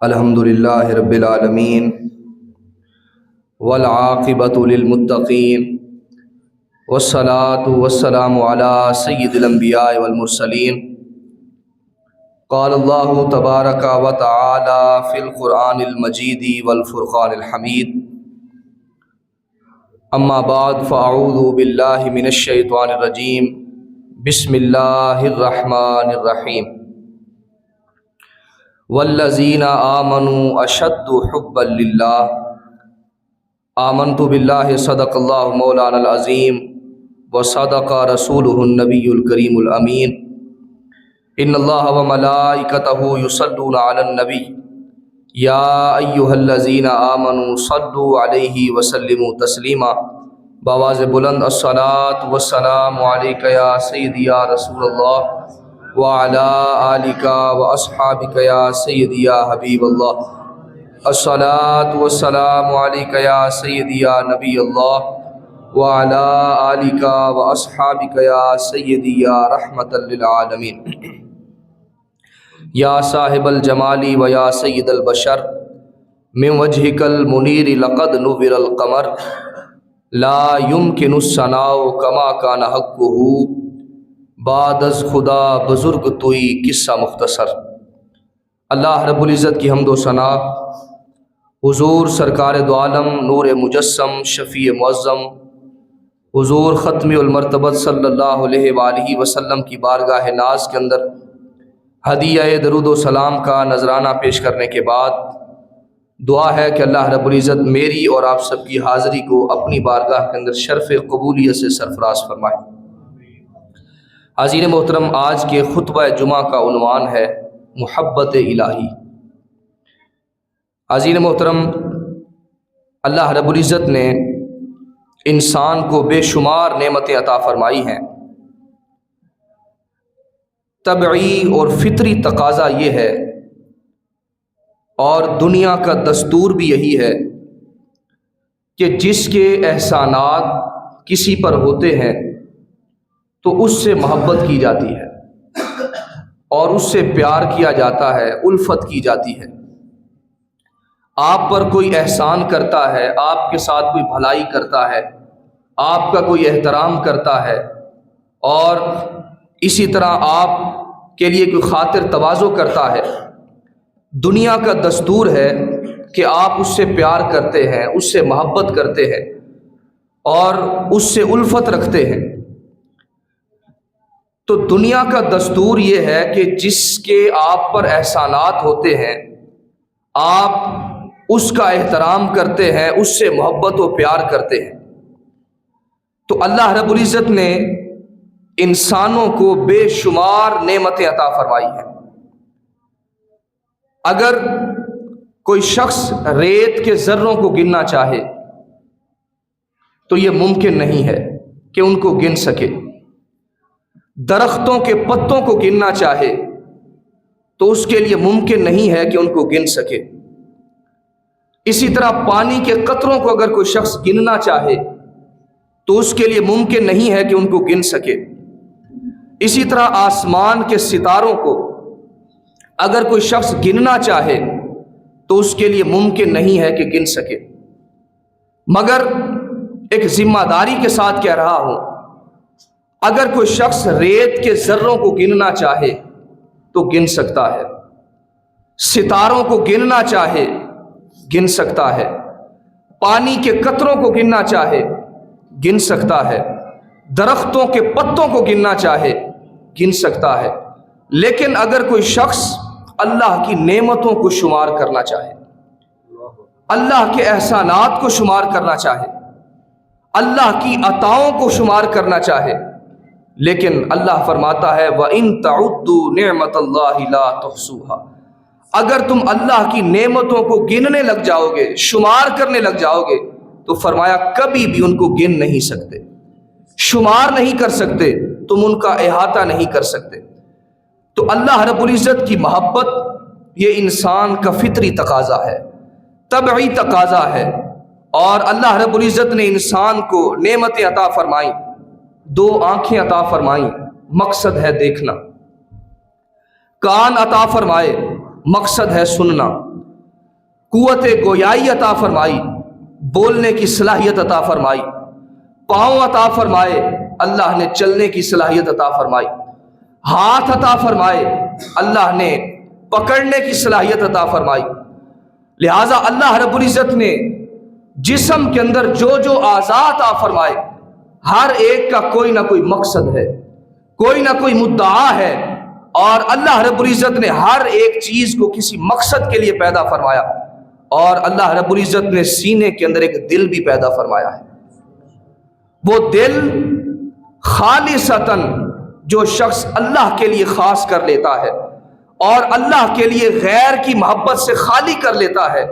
الحمدللہ رب العالمین والعاقبۃ للمتقین والصلاة والسلام علی سید الانبیاء والمرسلین قال اللہ تبارک و تعالی فی القرآن المجید والفرقان الحمید اما بعد فاعوذ باللہ من الشیطان الرجیم بسم اللہ الرحمن الرحیم والذین آمنوا اشد حبا للہ آمنت باللہ صدق اللہ مولانا العظیم وصدق رسولہ النبی الکریم الامین ان اللہ وملائکتہ یصلون علی النبی یا ایہا الذین آمنوا صلوا علیہ وسلموا تسلیما بآواز بلند الصلاۃ والسلام علیک یا سیدی یا رسول اللہ وعلی آلک واصحابک یا سیدی یا حبیب اللہ الصلاۃ والسلام علیک یا سیدی یا نبی اللہ وعلی آلک واصحابک یا سیدی یا رحمۃ للعالمین یا صاحب الجمال و یا سید البشر من وجہک المنیر لقد نور القمر لا يمكن الثناء کما کان حقہ بعد از خدا بزرگ توئی قصہ مختصر۔ اللہ رب العزت کی حمد و ثنا حضور سرکار دو عالم نور مجسم شفیع معظم حضور ختم المرتبت صلی اللہ علیہ وآلہ وسلم کی بارگاہ ناز کے اندر ہدیہ درود و سلام کا نذرانہ پیش کرنے کے بعد دعا ہے کہ اللہ رب العزت میری اور آپ سب کی حاضری کو اپنی بارگاہ کے اندر شرف قبولیت سے سرفراز فرمائے۔ حاضرین محترم، آج کے خطبہ جمعہ کا عنوان ہے محبت الہی۔ حاضرین محترم، اللہ رب العزت نے انسان کو بے شمار نعمتیں عطا فرمائی ہیں۔ طبعی اور فطری تقاضا یہ ہے اور دنیا کا دستور بھی یہی ہے کہ جس کے احسانات کسی پر ہوتے ہیں تو اس سے محبت کی جاتی ہے اور اس سے پیار کیا جاتا ہے، الفت کی جاتی ہے۔ آپ پر کوئی احسان کرتا ہے، آپ کے ساتھ کوئی بھلائی کرتا ہے، آپ کا کوئی احترام کرتا ہے اور اسی طرح آپ کے لیے کوئی خاطر تواضع کرتا ہے، دنیا کا دستور ہے کہ آپ اس سے پیار کرتے ہیں، اس سے محبت کرتے ہیں اور اس سے الفت رکھتے ہیں۔ تو دنیا کا دستور یہ ہے کہ جس کے آپ پر احسانات ہوتے ہیں آپ اس کا احترام کرتے ہیں، اس سے محبت و پیار کرتے ہیں۔ تو اللہ رب العزت نے انسانوں کو بے شمار نعمتیں عطا فرمائی ہیں۔ اگر کوئی شخص ریت کے ذروں کو گننا چاہے تو یہ ممکن نہیں ہے کہ ان کو گن سکے۔ درختوں کے پتوں کو گننا چاہے تو اس کے لیے ممکن نہیں ہے کہ ان کو گن سکے۔ اسی طرح پانی کے قطروں کو اگر کوئی شخص گننا چاہے تو اس کے لیے ممکن نہیں ہے کہ ان کو گن سکے۔ اسی طرح آسمان کے ستاروں کو اگر کوئی شخص گننا چاہے تو اس کے لیے ممکن نہیں ہے کہ گن سکے۔ مگر ایک ذمہ داری کے ساتھ کہہ رہا ہوں، اگر کوئی شخص ریت کے ذروں کو گننا چاہے تو گن سکتا ہے، ستاروں کو گننا چاہے گن سکتا ہے، پانی کے قطروں کو گننا چاہے گن سکتا ہے، درختوں کے پتوں کو گننا چاہے گن سکتا ہے۔ لیکن اگر کوئی شخص اللہ کی نعمتوں کو شمار کرنا چاہے، اللہ کے احسانات کو شمار کرنا چاہے، اللہ کی عطاؤں کو شمار کرنا چاہے، لیکن اللہ فرماتا ہے وَإِن تَعُدُّوا نِعْمَةَ اللَّهِ لَا تُحْصُوهَا، اگر تم اللہ کی نعمتوں کو گننے لگ جاؤ گے، شمار کرنے لگ جاؤ گے تو فرمایا کبھی بھی ان کو گن نہیں سکتے، شمار نہیں کر سکتے، تم ان کا احاطہ نہیں کر سکتے۔ تو اللہ رب العزت کی محبت یہ انسان کا فطری تقاضا ہے، طبعی تقاضا ہے، اور اللہ رب العزت نے انسان کو نعمتیں عطا فرمائیں، دو آنکھیں عطا فرمائیں، مقصد ہے دیکھنا۔ کان عطا فرمائے، مقصد ہے سننا، قوت گویائی عطا فرمائی، بولنے کی صلاحیت عطا فرمائی، پاؤں عطا فرمائے، اللہ نے چلنے کی صلاحیت عطا فرمائی، ہاتھ عطا فرمائے، اللہ نے پکڑنے کی صلاحیت عطا فرمائی۔ لہٰذا اللہ رب العزت نے جسم کے اندر جو جو اعضاء عطا فرمائے، ہر ایک کا کوئی نہ کوئی مقصد ہے، کوئی نہ کوئی مدعا ہے، اور اللہ رب العزت نے ہر ایک چیز کو کسی مقصد کے لیے پیدا فرمایا۔ اور اللہ رب العزت نے سینے کے اندر ایک دل بھی پیدا فرمایا ہے۔ وہ دل خالصتاً جو شخص اللہ کے لیے خاص کر لیتا ہے اور اللہ کے لیے غیر کی محبت سے خالی کر لیتا ہے،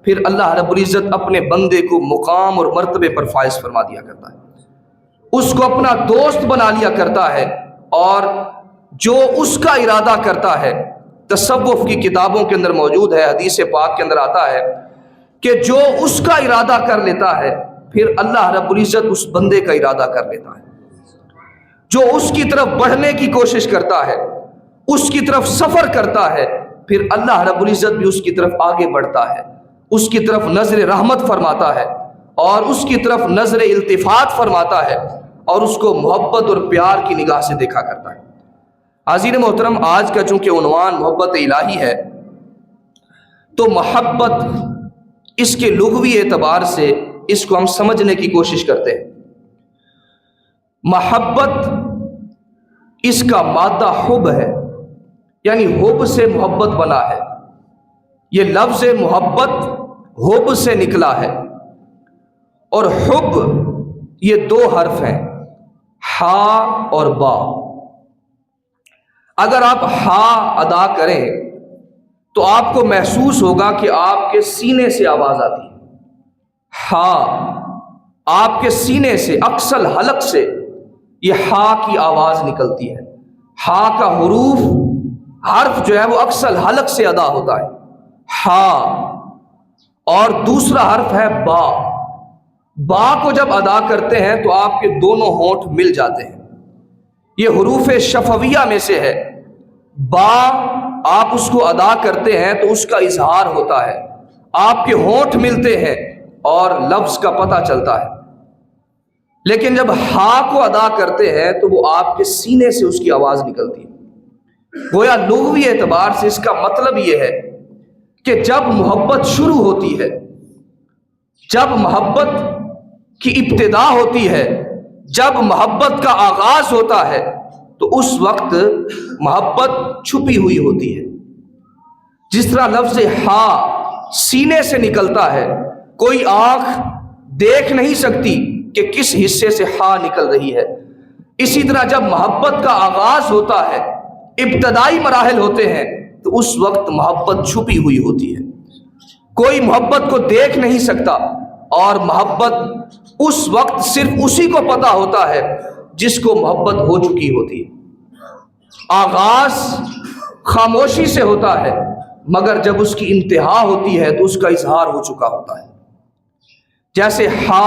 پھر اللہ رب العزت اپنے بندے کو مقام اور مرتبے پر فائز فرما دیا کرتا ہے، اس کو اپنا دوست بنا لیا کرتا ہے، اور جو اس کا ارادہ کرتا ہے، تصوف کی کتابوں کے اندر موجود ہے، حدیث پاک کے اندر آتا ہے کہ جو اس کا ارادہ کر لیتا ہے پھر اللہ رب العزت اس بندے کا ارادہ کر لیتا ہے۔ جو اس کی طرف بڑھنے کی کوشش کرتا ہے، اس کی طرف سفر کرتا ہے، پھر اللہ رب العزت بھی اس کی طرف آگے بڑھتا ہے، اس کی طرف نظر رحمت فرماتا ہے اور اس کی طرف نظر التفات فرماتا ہے اور اس کو محبت اور پیار کی نگاہ سے دیکھا کرتا ہے۔ حاضرین محترم، آج کا چونکہ عنوان محبت الہی ہے، تو محبت اس کے لغوی اعتبار سے اس کو ہم سمجھنے کی کوشش کرتے ہیں۔ محبت اس کا مادہ حب ہے، یعنی حب سے محبت بنا ہے۔ یہ لفظ محبت حب سے نکلا ہے، اور حب یہ دو حرف ہیں، ہا اور با۔ اگر آپ ہا ادا کریں تو آپ کو محسوس ہوگا کہ آپ کے سینے سے آواز آتی ہے۔ ہا، آپ کے سینے سے، اکسل حلق سے یہ ہا کی آواز نکلتی ہے۔ ہا کا حرف جو ہے وہ اکسل حلق سے ادا ہوتا ہے، ہا۔ اور دوسرا حرف ہے با۔ با کو جب ادا کرتے ہیں تو آپ کے دونوں ہونٹ مل جاتے ہیں، یہ حروف شفویہ میں سے ہے۔ با آپ اس کو ادا کرتے ہیں تو اس کا اظہار ہوتا ہے، آپ کے ہونٹ ملتے ہیں اور لفظ کا پتہ چلتا ہے۔ لیکن جب ہا کو ادا کرتے ہیں تو وہ آپ کے سینے سے اس کی آواز نکلتی ہے۔ گویا لغوی اعتبار سے اس کا مطلب یہ ہے کہ جب محبت شروع ہوتی ہے، جب محبت کی ابتدا ہوتی ہے، جب محبت کا آغاز ہوتا ہے، تو اس وقت محبت چھپی ہوئی ہوتی ہے۔ جس طرح لفظ ہا سینے سے نکلتا ہے، کوئی آنکھ دیکھ نہیں سکتی کہ کس حصے سے ہا نکل رہی ہے، اسی طرح جب محبت کا آغاز ہوتا ہے، ابتدائی مراحل ہوتے ہیں، تو اس وقت محبت چھپی ہوئی ہوتی ہے، کوئی محبت کو دیکھ نہیں سکتا، اور محبت اس وقت صرف اسی کو پتہ ہوتا ہے جس کو محبت ہو چکی ہوتی ہے۔ آغاز خاموشی سے ہوتا ہے، مگر جب اس کی انتہا ہوتی ہے تو اس کا اظہار ہو چکا ہوتا ہے۔ جیسے ہا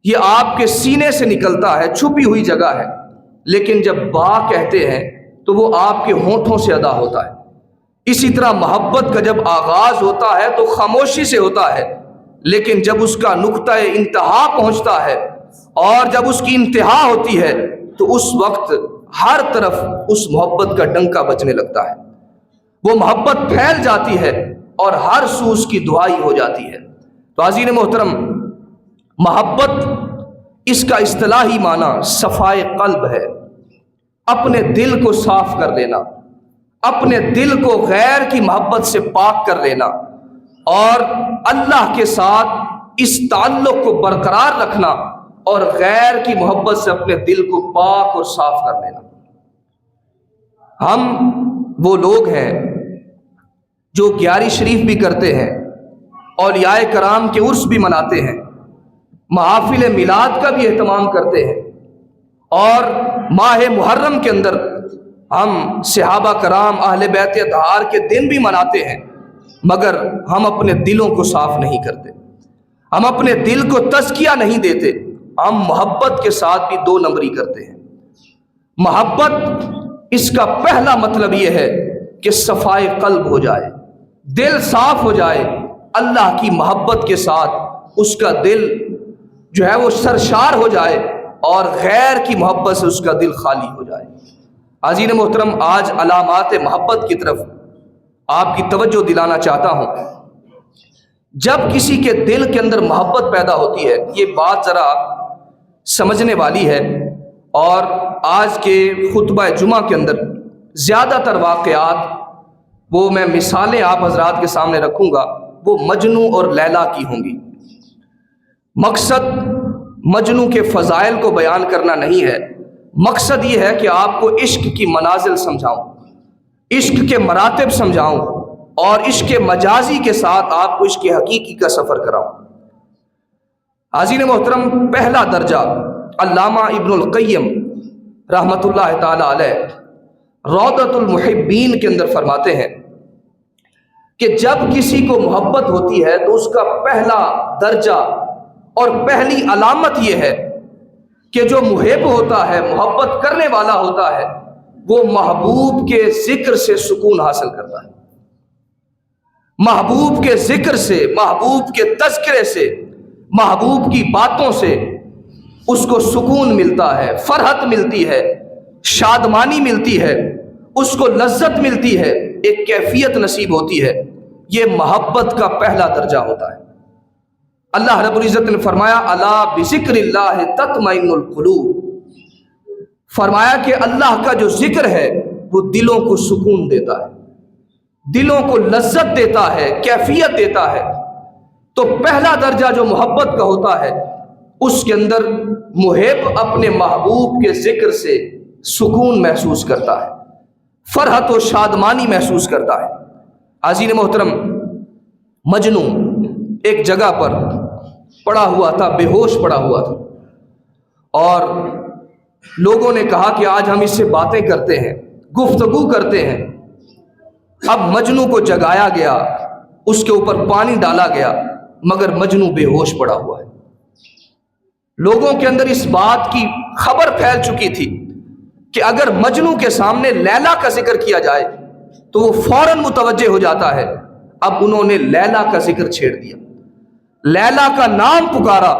یہ آپ کے سینے سے نکلتا ہے، چھپی ہوئی جگہ ہے، لیکن جب با کہتے ہیں تو وہ آپ کے ہونٹوں سے ادا ہوتا ہے۔ اسی طرح محبت کا جب آغاز ہوتا ہے تو خاموشی سے ہوتا ہے، لیکن جب اس کا نقطہ انتہا پہنچتا ہے اور جب اس کی انتہا ہوتی ہے تو اس وقت ہر طرف اس محبت کا ڈنکا بجنے لگتا ہے، وہ محبت پھیل جاتی ہے اور ہر سو اس کی دعائی ہو جاتی ہے۔ تو عزیز محترم، محبت اس کا اصطلاحی معنی صفائے قلب ہے، اپنے دل کو صاف کر لینا، اپنے دل کو غیر کی محبت سے پاک کر لینا، اور اللہ کے ساتھ اس تعلق کو برقرار رکھنا، اور غیر کی محبت سے اپنے دل کو پاک اور صاف کر لینا۔ ہم وہ لوگ ہیں جو گیارہ شریف بھی کرتے ہیں، اولیاء کرام کے عرس بھی مناتے ہیں، محافل میلاد کا بھی اہتمام کرتے ہیں، اور ماہ محرم کے اندر ہم صحابہ کرام اہل بیت اطہار کے دن بھی مناتے ہیں، مگر ہم اپنے دلوں کو صاف نہیں کرتے، ہم اپنے دل کو تزکیہ نہیں دیتے، ہم محبت کے ساتھ بھی دو نمبری کرتے ہیں۔ محبت اس کا پہلا مطلب یہ ہے کہ صفائے قلب ہو جائے، دل صاف ہو جائے، اللہ کی محبت کے ساتھ اس کا دل جو ہے وہ سرشار ہو جائے اور غیر کی محبت سے اس کا دل خالی ہو جائے۔ عزیزان محترم، آج علامات محبت کی طرف آپ کی توجہ دلانا چاہتا ہوں۔ جب کسی کے دل کے اندر محبت پیدا ہوتی ہے، یہ بات ذرا سمجھنے والی ہے، اور آج کے خطبہ جمعہ کے اندر زیادہ تر واقعات وہ میں مثالیں آپ حضرات کے سامنے رکھوں گا، وہ مجنو اور لیلا کی ہوں گی۔ مقصد مجنو کے فضائل کو بیان کرنا نہیں ہے، مقصد یہ ہے کہ آپ کو عشق کی منازل سمجھاؤں، عشق کے مراتب سمجھاؤں، اور عشق مجازی کے ساتھ آپ کو عشق حقیقی کا سفر کراؤں۔ عزیزان محترم، پہلا درجہ علامہ ابن القیم رحمۃ اللہ تعالی علیہ روضۃ المحبین کے اندر فرماتے ہیں کہ جب کسی کو محبت ہوتی ہے تو اس کا پہلا درجہ اور پہلی علامت یہ ہے کہ جو محب ہوتا ہے، محبت کرنے والا ہوتا ہے، وہ محبوب کے ذکر سے سکون حاصل کرتا ہے۔ محبوب کے ذکر سے، محبوب کے تذکرے سے، محبوب کی باتوں سے اس کو سکون ملتا ہے، فرحت ملتی ہے، شادمانی ملتی ہے، اس کو لذت ملتی ہے، ایک کیفیت نصیب ہوتی ہے۔ یہ محبت کا پہلا درجہ ہوتا ہے۔ اللہ رب العزت نے فرمایا الا بذکر اللہ تطمئن القلوب، فرمایا کہ اللہ کا جو ذکر ہے وہ دلوں کو سکون دیتا ہے، دلوں کو لذت دیتا ہے، کیفیت دیتا ہے۔ تو پہلا درجہ جو محبت کا ہوتا ہے، اس کے اندر محب اپنے محبوب کے ذکر سے سکون محسوس کرتا ہے، فرحت و شادمانی محسوس کرتا ہے۔ عزیزان محترم، مجنو ایک جگہ پر پڑا ہوا تھا، بے ہوش پڑا ہوا تھا، اور لوگوں نے کہا کہ آج ہم اس سے باتیں کرتے ہیں، گفتگو کرتے ہیں۔ اب مجنو کو جگایا گیا، اس کے اوپر پانی ڈالا گیا، مگر مجنو بے ہوش پڑا ہوا ہے۔ لوگوں کے اندر اس بات کی خبر پھیل چکی تھی کہ اگر مجنو کے سامنے لیلا کا ذکر کیا جائے تو وہ فوراً متوجہ ہو جاتا ہے۔ اب انہوں نے لیلا کا ذکر چھیڑ دیا، لیلا کا نام پکارا،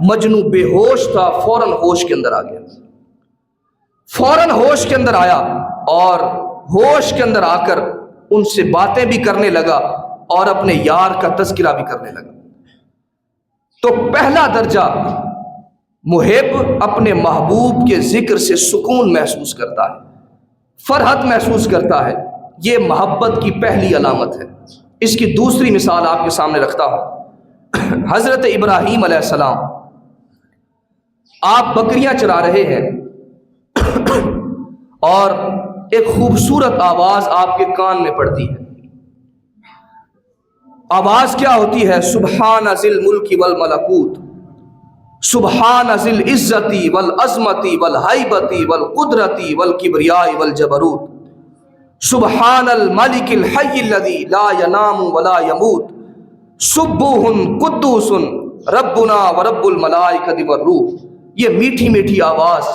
مجنو بے ہوش تھا، فوراً ہوش کے اندر آ گیا، فوراً ہوش کے اندر آیا، اور ہوش کے اندر آ کر ان سے باتیں بھی کرنے لگا اور اپنے یار کا تذکرہ بھی کرنے لگا۔ تو پہلا درجہ محب اپنے محبوب کے ذکر سے سکون محسوس کرتا ہے، فرحت محسوس کرتا ہے، یہ محبت کی پہلی علامت ہے۔ اس کی دوسری مثال آپ کے سامنے رکھتا ہوں۔ حضرت ابراہیم علیہ السلام، آپ بکریاں چرا رہے ہیں اور ایک خوبصورت آواز آپ کے کان میں پڑتی ہے۔ آواز کیا ہوتی ہے؟ سبحان ذی الملک والملکوت، سبحان ذی العزت والعظمت والہیبت والقدرت والکبریاء والجبروت، سبحان الملک الحی الذی لا ینام ولا یموت، سبوح قدوس ربنا ورب الملائکۃ والروح۔ یہ میٹھی میٹھی آواز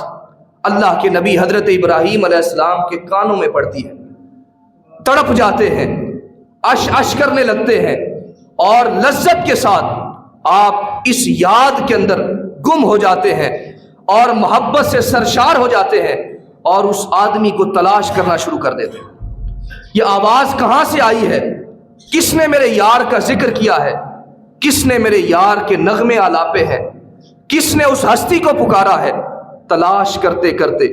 اللہ کے نبی حضرت ابراہیم علیہ السلام کے کانوں میں پڑتی ہے، تڑپ جاتے ہیں، اش کرنے لگتے ہیں، اور لذت کے ساتھ آپ اس یاد کے اندر گم ہو جاتے ہیں اور محبت سے سرشار ہو جاتے ہیں اور اس آدمی کو تلاش کرنا شروع کر دیتے ہیں۔ یہ آواز کہاں سے آئی ہے؟ کس نے میرے یار کا ذکر کیا ہے؟ کس نے میرے یار کے نغمے آلاپے ہیں؟ کس نے اس ہستی کو پکارا ہے؟ تلاش کرتے کرتے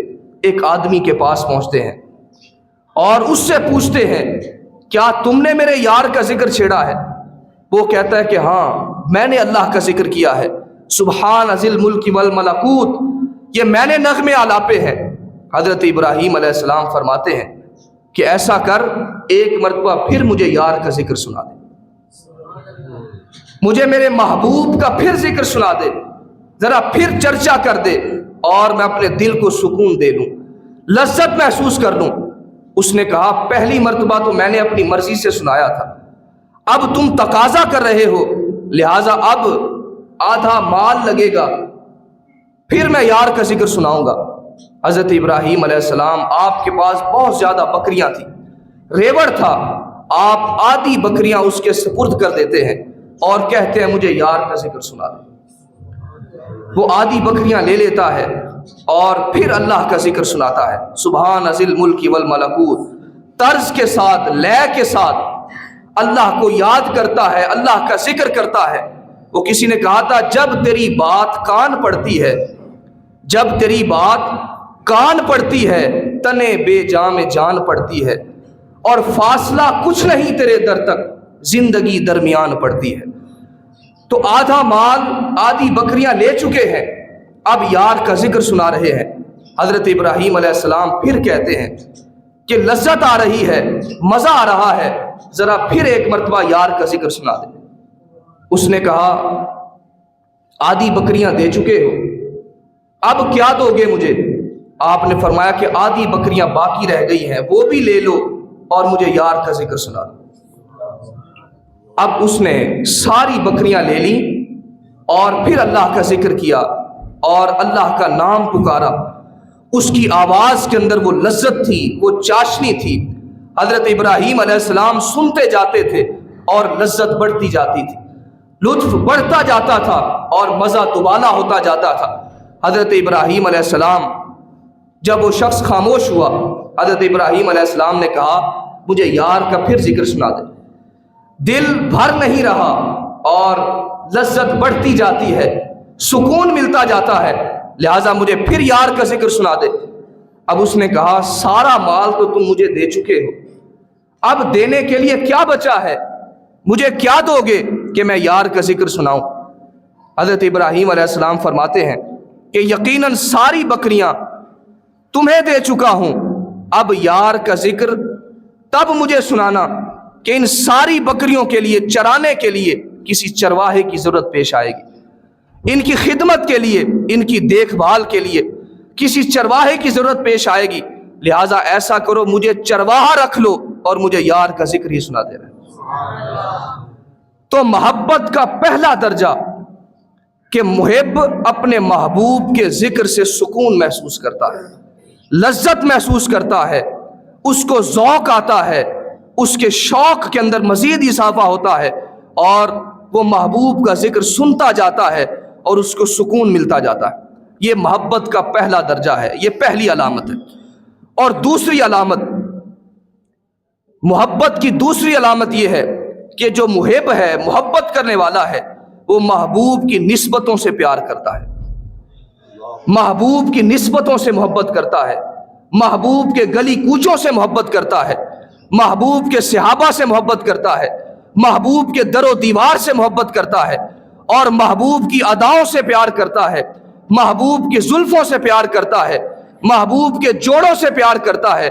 ایک آدمی کے پاس پہنچتے ہیں اور اس سے پوچھتے ہیں کیا تم نے میرے یار کا ذکر چھیڑا ہے؟ وہ کہتا ہے کہ ہاں، میں نے اللہ کا ذکر کیا ہے، سبحان ذی الملک والملکوت، یہ میں نے نغمے آلاپے ہیں۔ حضرت ابراہیم علیہ السلام فرماتے ہیں کہ ایسا کر، ایک مرتبہ پھر مجھے یار کا ذکر سنا دے، مجھے میرے محبوب کا پھر ذکر سنا دے، ذرا پھر چرچا کر دے، اور میں اپنے دل کو سکون دے لوں، لذت محسوس کر لوں۔ اس نے کہا پہلی مرتبہ تو میں نے اپنی مرضی سے سنایا تھا، اب تم تقاضا کر رہے ہو، لہٰذا اب آدھا مال لگے گا، پھر میں یار کا ذکر سناؤں گا۔ حضرت ابراہیم علیہ السلام آپ کے پاس بہت زیادہ بکریاں تھیں، ریوڑ تھا، آپ آدھی بکریاں اس کے سپرد کر دیتے ہیں اور کہتے ہیں مجھے یار کا ذکر سنا دے۔ وہ آدھی بکریاں لے لیتا ہے اور پھر اللہ کا ذکر سناتا ہے، سبحان ذی الملک والملکوت، طرز کے ساتھ، لے کے ساتھ اللہ کو یاد کرتا ہے، اللہ کا ذکر کرتا ہے۔ وہ کسی نے کہا تھا جب تیری بات کان پڑتی ہے، جب تیری بات کان پڑتی ہے تنے بے جان میں جان پڑتی ہے، اور فاصلہ کچھ نہیں تیرے در تک زندگی درمیان پڑتی ہے۔ تو آدھا مال، آدھی بکریاں لے چکے ہیں، اب یار کا ذکر سنا رہے ہیں۔ حضرت ابراہیم علیہ السلام پھر کہتے ہیں کہ لذت آ رہی ہے، مزہ آ رہا ہے، ذرا پھر ایک مرتبہ یار کا ذکر سنا دے۔ اس نے کہا آدھی بکریاں دے چکے ہو، اب کیا دو گے مجھے؟ آپ نے فرمایا کہ آدھی بکریاں باقی رہ گئی ہیں، وہ بھی لے لو اور مجھے یار کا ذکر سنا دو۔ اب اس نے ساری بکریاں لے لی اور پھر اللہ کا ذکر کیا اور اللہ کا نام پکارا۔ اس کی آواز کے اندر وہ لذت تھی، وہ چاشنی تھی۔ حضرت ابراہیم علیہ السلام سنتے جاتے تھے اور لذت بڑھتی جاتی تھی، لطف بڑھتا جاتا تھا اور مزہ دوبالا ہوتا جاتا تھا۔ حضرت ابراہیم علیہ السلام جب وہ شخص خاموش ہوا، حضرت ابراہیم علیہ السلام نے کہا مجھے یار کا پھر ذکر سنا دے۔ دل بھر نہیں رہا اور لذت بڑھتی جاتی ہے، سکون ملتا جاتا ہے، لہٰذا مجھے پھر یار کا ذکر سنا دے۔ اب اس نے کہا سارا مال تو تم مجھے دے چکے ہو، اب دینے کے لیے کیا بچا ہے؟ مجھے کیا دو گے کہ میں یار کا ذکر سناؤں؟ حضرت ابراہیم علیہ السلام فرماتے ہیں کہ یقیناً ساری بکریاں تمہیں دے چکا ہوں، اب یار کا ذکر تب مجھے سنانا کہ ان ساری بکریوں کے لیے چرانے کے لیے کسی چرواہے کی ضرورت پیش آئے گی، ان کی خدمت کے لیے، ان کی دیکھ بھال کے لیے کسی چرواہے کی ضرورت پیش آئے گی، لہٰذا ایسا کرو مجھے چرواہا رکھ لو اور مجھے یار کا ذکر ہی سنا دے رہے۔ تو محبت کا پہلا درجہ کہ محب اپنے محبوب کے ذکر سے سکون محسوس کرتا ہے، لذت محسوس کرتا ہے، اس کو ذوق آتا ہے، اس کے شوق کے اندر مزید اضافہ ہوتا ہے اور وہ محبوب کا ذکر سنتا جاتا ہے اور اس کو سکون ملتا جاتا ہے۔ یہ محبت کا پہلا درجہ ہے، یہ پہلی علامت ہے۔ اور دوسری علامت، محبت کی دوسری علامت یہ ہے کہ جو محب ہے، محبت کرنے والا ہے، وہ محبوب کی نسبتوں سے پیار کرتا ہے، محبوب کی نسبتوں سے محبت کرتا ہے، محبوب کے گلی کوچوں سے محبت کرتا ہے، محبوب کے صحابہ سے محبت کرتا ہے، محبوب کے در و دیوار سے محبت کرتا ہے، اور محبوب کی اداؤں سے پیار کرتا ہے، محبوب کی زلفوں سے پیار کرتا ہے، محبوب کے جوڑوں سے پیار کرتا ہے،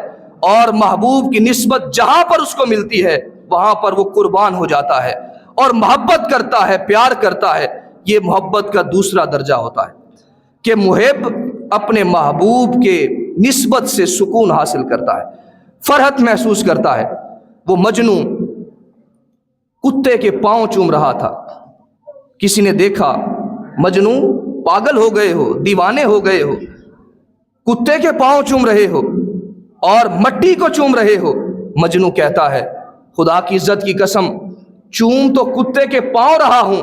اور محبوب کی نسبت جہاں پر اس کو ملتی ہے وہاں پر وہ قربان ہو جاتا ہے اور محبت کرتا ہے، پیار کرتا ہے۔ یہ محبت کا دوسرا درجہ ہوتا ہے کہ محب اپنے محبوب کے نسبت سے سکون حاصل کرتا ہے، فرحت محسوس کرتا ہے۔ وہ مجنوں کتے کے پاؤں چوم رہا تھا، کسی نے دیکھا مجنوں پاگل ہو گئے ہو، دیوانے ہو گئے ہو، کتے کے پاؤں چوم رہے ہو اور مٹی کو چوم رہے ہو۔ مجنوں کہتا ہے خدا کی عزت کی قسم، چوم تو کتے کے پاؤں رہا ہوں،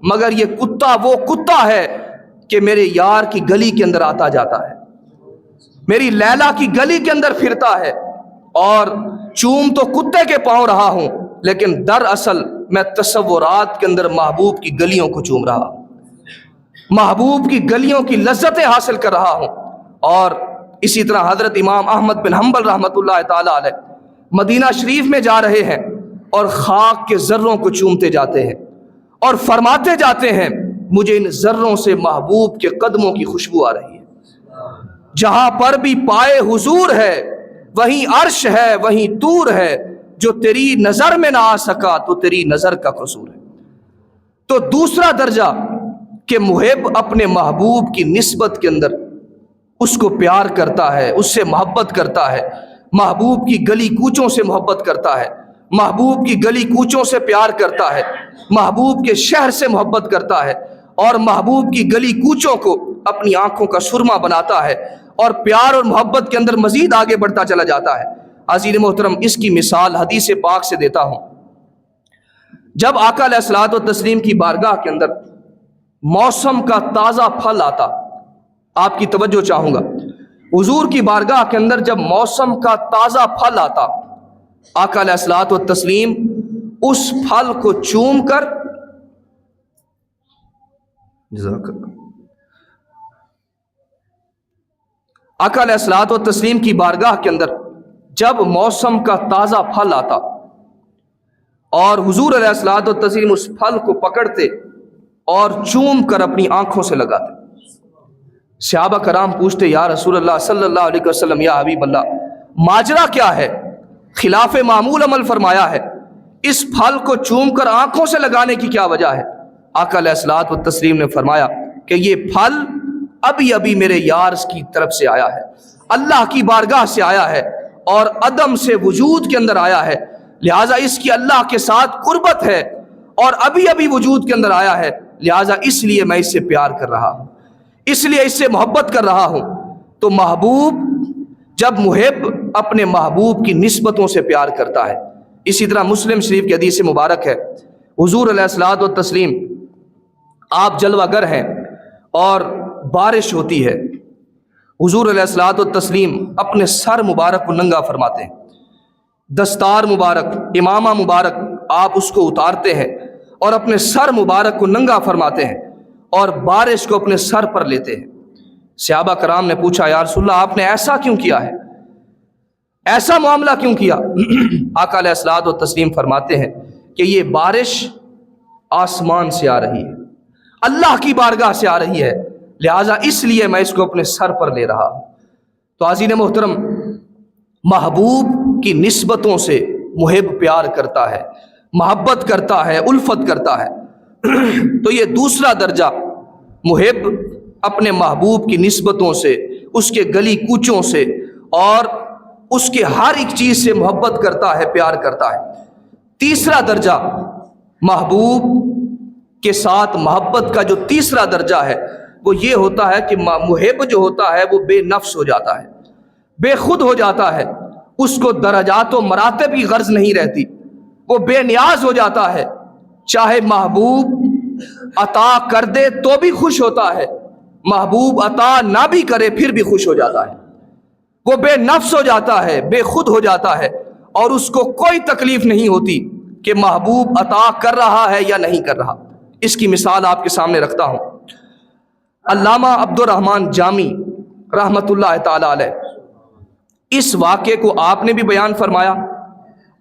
مگر یہ کتا وہ کتا ہے کہ میرے یار کی گلی کے اندر آتا جاتا ہے، میری لیلا کی گلی کے اندر پھرتا ہے، اور چوم تو کتے کے پاؤں رہا ہوں لیکن دراصل میں تصورات کے اندر محبوب کی گلیوں کو چوم رہا ہوں، محبوب کی گلیوں کی لذتیں حاصل کر رہا ہوں۔ اور اسی طرح حضرت امام احمد بن حنبل رحمۃ اللہ تعالی علیہ مدینہ شریف میں جا رہے ہیں اور خاک کے ذروں کو چومتے جاتے ہیں اور فرماتے جاتے ہیں مجھے ان ذروں سے محبوب کے قدموں کی خوشبو آ رہی ہے، جہاں پر بھی پائے حضور ہے وہیں عرش ہے، وہیں طور ہے، جو تیری نظر میں نہ آ سکا تو تیری نظر کا قصور ہے۔ تو دوسرا درجہ کہ محب اپنے محبوب کی نسبت کے اندر اس کو پیار کرتا ہے، اس سے محبت کرتا ہے، محبوب کی گلی کوچوں سے محبت کرتا ہے، محبوب کی گلی کوچوں سے پیار کرتا ہے، محبوب کے شہر سے محبت کرتا ہے، اور محبوب کی گلی کوچوں کو اپنی آنکھوں کا سرما بناتا ہے اور پیار اور محبت کے اندر مزید آگے بڑھتا چلا جاتا ہے۔ عزیز محترم، اس کی مثال حدیث پاک سے دیتا ہوں۔ جب آقا علیہ الصلوۃ والتسلیم کی بارگاہ کے اندر موسم کا تازہ پھل آتا، آپ کی توجہ چاہوں گا، حضور کی بارگاہ کے اندر جب موسم کا تازہ پھل آتا، آقا علیہ الصلوۃ والتسلیم اس پھل کو چوم کر آقا علیہ الصلوۃ والتسلیم کی بارگاہ کے اندر جب موسم کا تازہ پھل آتا اور حضور علیہ الصلوۃ والتسلیم اس پھل کو پکڑتے اور چوم کر اپنی آنکھوں سے لگاتے، صحابہ کرام پوچھتے، یا رسول اللہ صلی اللہ علیہ وسلم، یا حبیب اللہ، ماجرا کیا ہے؟ خلاف معمول عمل فرمایا ہے، اس پھل کو چوم کر آنکھوں سے لگانے کی کیا وجہ ہے؟ آقا علیہ الصلوۃ والتسلیم نے فرمایا کہ یہ پھل ابھی میرے یار کی طرف سے آیا ہے، اللہ کی بارگاہ سے آیا ہے اور عدم سے وجود کے اندر آیا ہے، لہٰذا اس کی اللہ کے ساتھ قربت ہے اور ابھی وجود کے اندر آیا ہے، لہٰذا اس لیے میں اس سے پیار کر رہا ہوں، اس لیے اس سے محبت کر رہا ہوں۔ تو محبوب، جب محب اپنے محبوب کی نسبتوں سے پیار کرتا ہے، اسی طرح مسلم شریف کی حدیث مبارک ہے، حضور علیہ الصلوۃ والتسلیم آپ جلوہ گر ہیں اور بارش ہوتی ہے، حضور علیہ الصلوۃ والتسلیم اپنے سر مبارک کو ننگا فرماتے ہیں، دستار مبارک، امامہ مبارک آپ اس کو اتارتے ہیں اور اپنے سر مبارک کو ننگا فرماتے ہیں اور بارش کو اپنے سر پر لیتے ہیں۔ صحابہ کرام نے پوچھا، یا رسول اللہ، آپ نے ایسا کیوں کیا ہے، ایسا معاملہ کیوں کیا؟ آقا علیہ الصلوۃ والتسلیم فرماتے ہیں کہ یہ بارش آسمان سے آ رہی ہے، اللہ کی بارگاہ سے آ رہی ہے، لہٰذا اس لیے میں اس کو اپنے سر پر لے رہا ہوں۔ تو عزیز محترم، محبوب کی نسبتوں سے محب پیار کرتا ہے، محبت کرتا ہے، الفت کرتا ہے۔ تو یہ دوسرا درجہ، محب اپنے محبوب کی نسبتوں سے، اس کے گلی کوچوں سے اور اس کے ہر ایک چیز سے محبت کرتا ہے، پیار کرتا ہے۔ تیسرا درجہ، محبوب کے ساتھ محبت کا جو تیسرا درجہ ہے وہ یہ ہوتا ہے کہ محب جو ہوتا ہے وہ بے نفس ہو جاتا ہے، بے خود ہو جاتا ہے، اس کو درجات و مراتب کی غرض نہیں رہتی، وہ بے نیاز ہو جاتا ہے، چاہے محبوب عطا کر دے تو بھی خوش ہوتا ہے، محبوب عطا نہ بھی کرے پھر بھی خوش ہو جاتا ہے، وہ بے نفس ہو جاتا ہے، بے خود ہو جاتا ہے اور اس کو کوئی تکلیف نہیں ہوتی کہ محبوب عطا کر رہا ہے یا نہیں کر رہا۔ اس کی مثال آپ کے سامنے رکھتا ہوں۔ علامہ عبد الرحمن جامی رحمۃ اللہ تعالی علیہ، اس واقعے کو آپ نے بھی بیان فرمایا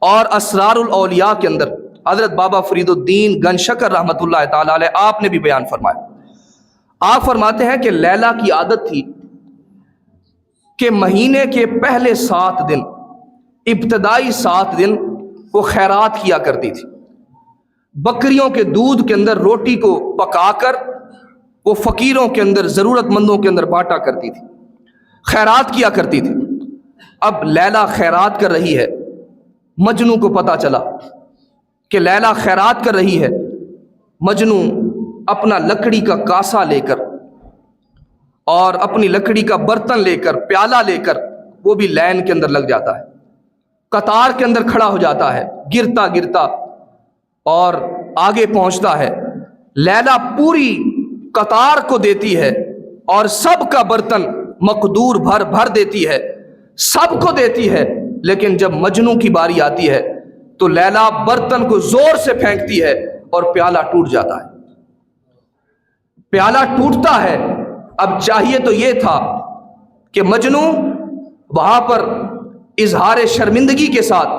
اور اسرار الاولیاء کے اندر حضرت بابا فرید الدین گن شکر رحمۃ اللہ تعالی علیہ آپ نے بھی بیان فرمایا۔ آپ فرماتے ہیں کہ لیلا کی عادت تھی کہ مہینے کے پہلے 7 دن، ابتدائی 7 دن وہ خیرات کیا کرتی تھی، بکریوں کے دودھ کے اندر روٹی کو پکا کر وہ فقیروں کے اندر، ضرورت مندوں کے اندر بانٹا کرتی تھی، خیرات کیا کرتی تھی۔ اب لیلا خیرات کر رہی ہے، مجنو کو پتا چلا کہ لیلا خیرات کر رہی ہے، مجنو اپنا لکڑی کا کاسا لے کر اور اپنی لکڑی کا برتن لے کر، پیالہ لے کر وہ بھی لین کے اندر لگ جاتا ہے، قطار کے اندر کھڑا ہو جاتا ہے، گرتا گرتا اور آگے پہنچتا ہے۔ لیلا پوری قطار کو دیتی ہے اور سب کا برتن مقدور بھر دیتی ہے، سب کو دیتی ہے، لیکن جب مجنو کی باری آتی ہے تو لیلا برتن کو زور سے پھینکتی ہے اور پیالہ ٹوٹ جاتا ہے، پیالہ ٹوٹتا ہے۔ اب چاہیے تو یہ تھا کہ مجنو وہاں پر اظہار شرمندگی کے ساتھ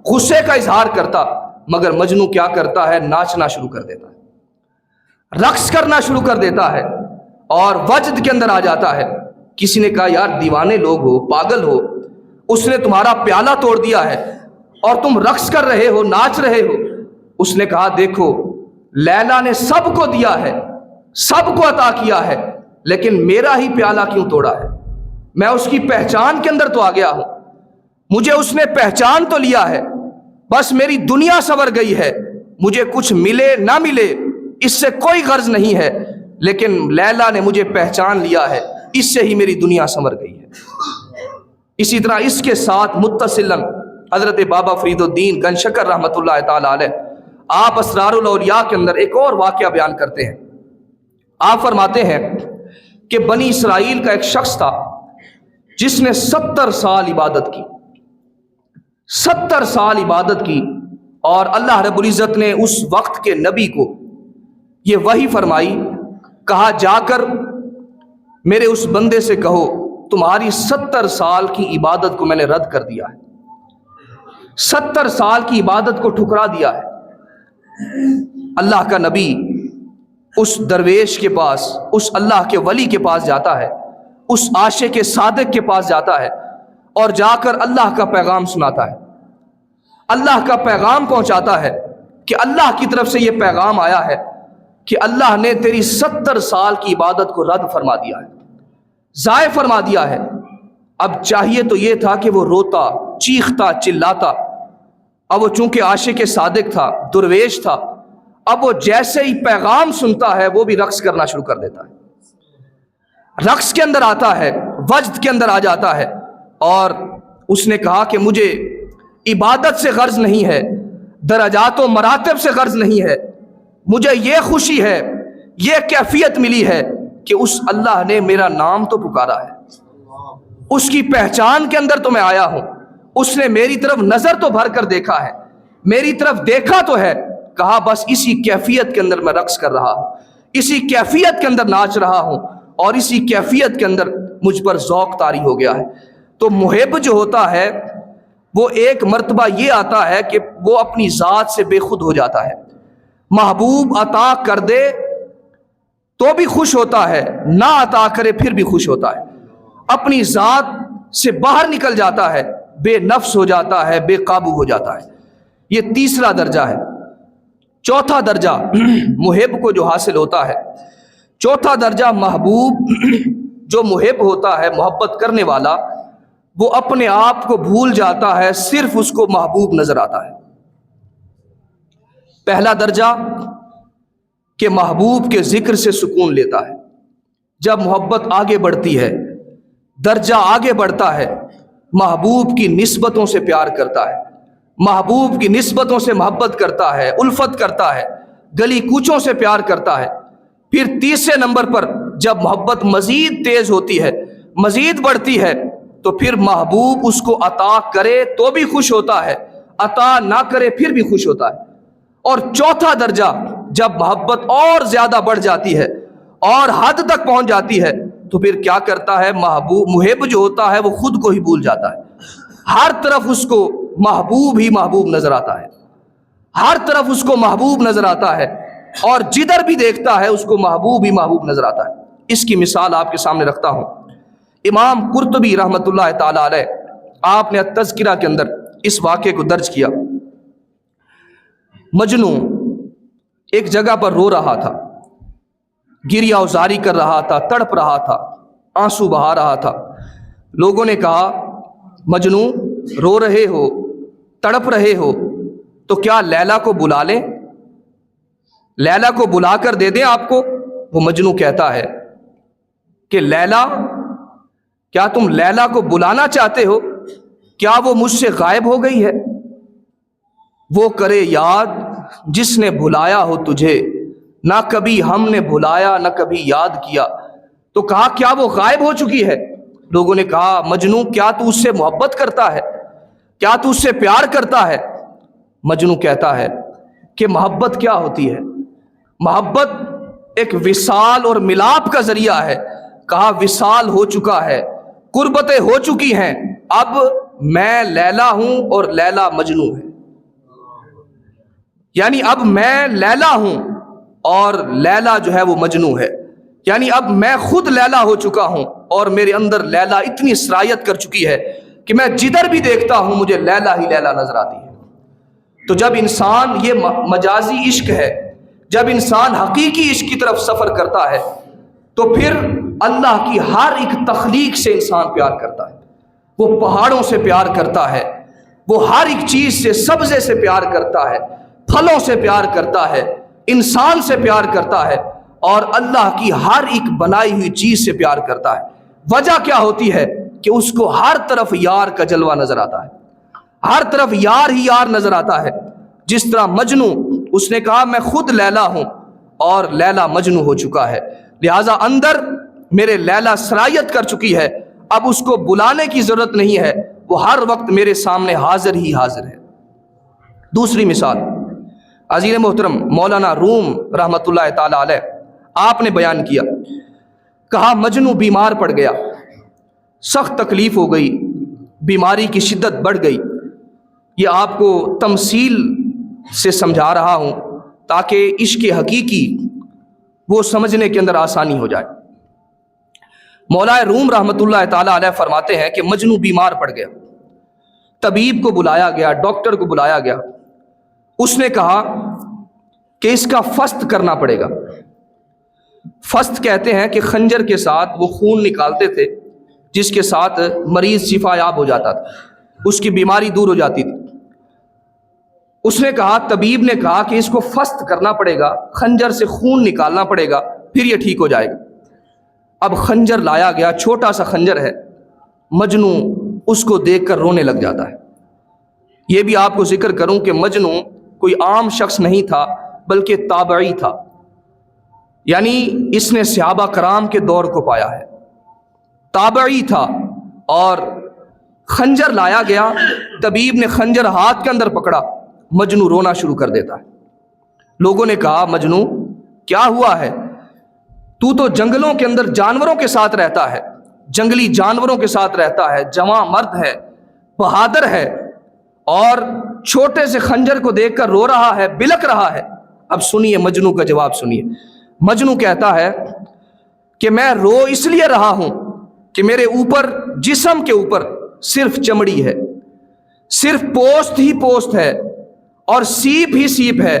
غصے کا اظہار کرتا، مگر مجنو کیا کرتا ہے، ناچنا شروع کر دیتا ہے، رقص کرنا شروع کر دیتا ہے اور وجد کے اندر آ جاتا ہے۔ کسی نے کہا، یار دیوانے لوگ ہو، پاگل ہو، اس نے تمہارا پیالہ توڑ دیا ہے اور تم رقص کر رہے ہو، ناچ رہے ہو۔ اس نے کہا، دیکھو لیلا نے سب کو دیا ہے، سب کو عطا کیا ہے، لیکن میرا ہی پیالہ کیوں توڑا ہے؟ میں اس کی پہچان کے اندر تو آ گیا ہوں، مجھے اس نے پہچان تو لیا ہے، بس میری دنیا سنور گئی ہے، مجھے کچھ ملے نہ ملے اس سے کوئی غرض نہیں ہے، لیکن لیلا نے مجھے پہچان لیا ہے، اس سے ہی میری دنیا سنور گئی ہے۔ اسی طرح اس کے ساتھ متصلاً حضرت بابا فرید الدین گنج شکر رحمۃ اللہ تعالیٰ علیہ آپ اسرار الاولیاء کے اندر ایک اور واقعہ بیان کرتے ہیں۔ آپ فرماتے ہیں کہ بنی اسرائیل کا ایک شخص تھا جس نے 70 سال عبادت کی، 70 سال عبادت کی، اور اللہ رب العزت نے اس وقت کے نبی کو یہ وحی فرمائی، کہا جا کر میرے اس بندے سے کہو تمہاری 70 سال کی عبادت کو میں نے رد کر دیا ہے، 70 سال کی عبادت کو ٹھکرا دیا ہے۔ اللہ کا نبی اس درویش کے پاس، اس اللہ کے ولی کے پاس جاتا ہے، اس عاشق صادق کے پاس جاتا ہے اور جا کر اللہ کا پیغام سناتا ہے، اللہ کا پیغام پہنچاتا ہے کہ اللہ کی طرف سے یہ پیغام آیا ہے کہ اللہ نے تیری 70 سال کی عبادت کو رد فرما دیا ہے، ضائع فرما دیا ہے۔ اب چاہیے تو یہ تھا کہ وہ روتا، چیختا، چلاتا، اب وہ چونکہ عاشق صادق تھا، درویش تھا، اب وہ جیسے ہی پیغام سنتا ہے وہ بھی رقص کرنا شروع کر دیتا ہے، رقص کے اندر آتا ہے، وجد کے اندر آ جاتا ہے، اور اس نے کہا کہ مجھے عبادت سے غرض نہیں ہے، درجات و مراتب سے غرض نہیں ہے، مجھے یہ خوشی ہے، یہ کیفیت ملی ہے کہ اس اللہ نے میرا نام تو پکارا ہے، اس کی پہچان کے اندر تو میں آیا ہوں، اس نے میری طرف نظر تو بھر کر دیکھا ہے، میری طرف دیکھا تو ہے، کہا بس اسی کیفیت کے اندر میں رقص کر رہا ہوں، اسی کیفیت کے اندر ناچ رہا ہوں، اور اسی کیفیت کے اندر مجھ پر ذوق طاری ہو گیا ہے۔ تو محب جو ہوتا ہے وہ ایک مرتبہ یہ آتا ہے کہ وہ اپنی ذات سے بے خود ہو جاتا ہے، محبوب عطا کر دے تو بھی خوش ہوتا ہے، نہ عطا کرے پھر بھی خوش ہوتا ہے، اپنی ذات سے باہر نکل جاتا ہے، بے نفس ہو جاتا ہے، بے قابو ہو جاتا ہے۔ یہ تیسرا درجہ ہے۔ چوتھا درجہ محب کو جو حاصل ہوتا ہے، چوتھا درجہ محبوب جو محب ہوتا ہے، محبت کرنے والا، وہ اپنے آپ کو بھول جاتا ہے، صرف اس کو محبوب نظر آتا ہے۔ پہلا درجہ کہ محبوب کے ذکر سے سکون لیتا ہے، جب محبت آگے بڑھتی ہے، درجہ آگے بڑھتا ہے، محبوب کی نسبتوں سے پیار کرتا ہے، محبوب کی نسبتوں سے محبت کرتا ہے، الفت کرتا ہے، گلی کوچوں سے پیار کرتا ہے۔ پھر تیسرے نمبر پر جب محبت مزید تیز ہوتی ہے، مزید بڑھتی ہے، تو پھر محبوب اس کو عطا کرے تو بھی خوش ہوتا ہے، عطا نہ کرے پھر بھی خوش ہوتا ہے۔ اور چوتھا درجہ جب محبت اور زیادہ بڑھ جاتی ہے اور حد تک پہنچ جاتی ہے، تو پھر کیا کرتا ہے محب جو ہوتا ہے وہ خود کو ہی بھول جاتا ہے، ہر طرف اس کو محبوب ہی محبوب نظر آتا ہے، ہر طرف اس کو محبوب نظر آتا ہے، اور جدھر بھی دیکھتا ہے اس کو محبوب ہی محبوب نظر آتا ہے۔ اس کی مثال آپ کے سامنے رکھتا ہوں۔ امام قرطبی رحمۃ اللہ تعالی علیہ آپ نے التذکرہ کے اندر اس واقعے کو درج کیا۔ مجنو ایک جگہ پر رو رہا تھا، گریہ وزاری کر رہا تھا، تڑپ رہا تھا، آنسو بہا رہا تھا۔ لوگوں نے کہا مجنو رو رہے ہو، تڑپ رہے ہو، تو کیا لیلا کو بلا لیں، لیلا کو بلا کر دے دیں آپ کو؟ وہ مجنو کہتا ہے کہ لیلا، کیا تم لیلا کو بلانا چاہتے ہو؟ کیا وہ مجھ سے غائب ہو گئی ہے؟ وہ کرے یاد جس نے بھلایا ہو تجھے، نہ کبھی ہم نے بھلایا نہ کبھی یاد کیا۔ تو کہا کیا وہ غائب ہو چکی ہے؟ لوگوں نے کہا مجنو کیا تو اس سے محبت کرتا ہے، کیا تو اس سے پیار کرتا ہے؟ مجنو کہتا ہے کہ محبت کیا ہوتی ہے؟ محبت ایک وصال اور ملاپ کا ذریعہ ہے۔ کہا وصال ہو چکا ہے، قربتیں ہو چکی ہیں، اب میں لیلا ہوں اور لیلا مجنو ہے، یعنی اب میں لیلا ہوں اور لیلا جو ہے وہ مجنو ہے، یعنی اب میں خود لیلا ہو چکا ہوں اور میرے اندر لیلا اتنی سرایت کر چکی ہے کہ میں جدھر بھی دیکھتا ہوں مجھے لیلا ہی لیلا نظر آتی ہے۔ تو جب انسان، یہ مجازی عشق ہے، جب انسان حقیقی عشق کی طرف سفر کرتا ہے تو پھر اللہ کی ہر ایک تخلیق سے انسان پیار کرتا ہے، وہ پہاڑوں سے پیار کرتا ہے، وہ ہر ایک چیز سے، سبزے سے پیار کرتا ہے، پھلوں سے پیار کرتا ہے، انسان سے پیار کرتا ہے، اور اللہ کی ہر ایک بنائی ہوئی چیز سے پیار کرتا ہے۔ وجہ کیا ہوتی ہے کہ اس کو ہر طرف یار کا جلوہ نظر آتا ہے، ہر طرف یار ہی یار نظر آتا ہے۔ جس طرح مجنو، اس نے کہا میں خود لیلا ہوں اور لیلا مجنو ہو چکا ہے، لہٰذا اندر میرے لیلا سرایت کر چکی ہے، اب اس کو بلانے کی ضرورت نہیں ہے، وہ ہر وقت میرے سامنے حاضر ہی حاضر ہے۔ دوسری مثال عزیز محترم مولانا روم رحمۃ اللہ تعالی علیہ، آپ نے بیان کیا، کہا مجنو بیمار پڑ گیا، سخت تکلیف ہو گئی، بیماری کی شدت بڑھ گئی۔ یہ آپ کو تمثیل سے سمجھا رہا ہوں تاکہ عشق حقیقی وہ سمجھنے کے اندر آسانی ہو جائے۔ مولا روم رحمۃ اللہ تعالی علیہ فرماتے ہیں کہ مجنو بیمار پڑ گیا، طبیب کو بلایا گیا، ڈاکٹر کو بلایا گیا، اس نے کہا کہ اس کا فست کرنا پڑے گا۔ فست کہتے ہیں کہ خنجر کے ساتھ وہ خون نکالتے تھے جس کے ساتھ مریض شفا یاب ہو جاتا تھا، اس کی بیماری دور ہو جاتی تھی۔ اس نے کہا، طبیب نے کہا کہ اس کو فست کرنا پڑے گا، خنجر سے خون نکالنا پڑے گا، پھر یہ ٹھیک ہو جائے گا۔ اب خنجر لایا گیا، چھوٹا سا خنجر ہے، مجنو اس کو دیکھ کر رونے لگ جاتا ہے۔ یہ بھی آپ کو ذکر کروں کہ مجنو کوئی عام شخص نہیں تھا بلکہ تابعی تھا، یعنی اس نے صحابہ کرام کے دور کو پایا ہے، تابعی تھا۔ اور خنجر لایا گیا، طبیب نے خنجر ہاتھ کے اندر پکڑا، مجنو رونا شروع کر دیتا ہے۔ لوگوں نے کہا مجنو کیا ہوا ہے؟ تو جنگلوں کے اندر جانوروں کے ساتھ رہتا ہے، جنگلی جانوروں کے ساتھ رہتا ہے، جواں مرد ہے، بہادر ہے، اور چھوٹے سے خنجر کو دیکھ کر رو رہا ہے، بلک رہا ہے۔ اب سنیے مجنو کا جواب سنیے۔ مجنو کہتا ہے کہ میں رو اس لیے رہا ہوں کہ میرے اوپر، جسم کے اوپر صرف چمڑی ہے، صرف پوست ہی پوست ہے اور سیپ ہی سیپ ہے،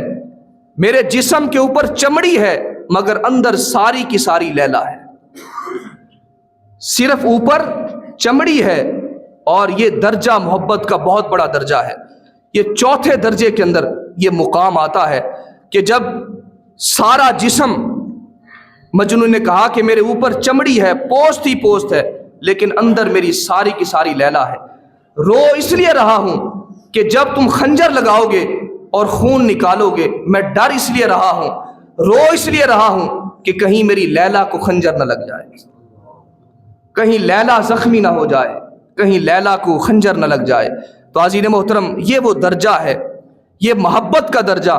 میرے جسم کے اوپر چمڑی ہے مگر اندر ساری کی ساری لیلا ہے۔ صرف اوپر چمڑی ہے، اور یہ درجہ محبت کا بہت بڑا درجہ ہے۔ یہ چوتھے درجے کے اندر یہ مقام آتا ہے کہ جب سارا جسم، مجنو نے کہا کہ میرے اوپر چمڑی ہے، پوست ہی پوست ہے، لیکن اندر میری ساری کی ساری لیلا ہے۔ رو اس لیے رہا ہوں کہ جب تم خنجر لگاؤ گے اور خون نکالو گے، میں ڈر اس لیے رہا ہوں، رو اس لیے رہا ہوں کہ کہیں میری لیلا کو خنجر نہ لگ جائے، کہیں لیلا زخمی نہ ہو جائے، کہیں لیلا کو خنجر نہ لگ جائے۔ تو عزیز محترم یہ وہ درجہ ہے، یہ محبت کا درجہ،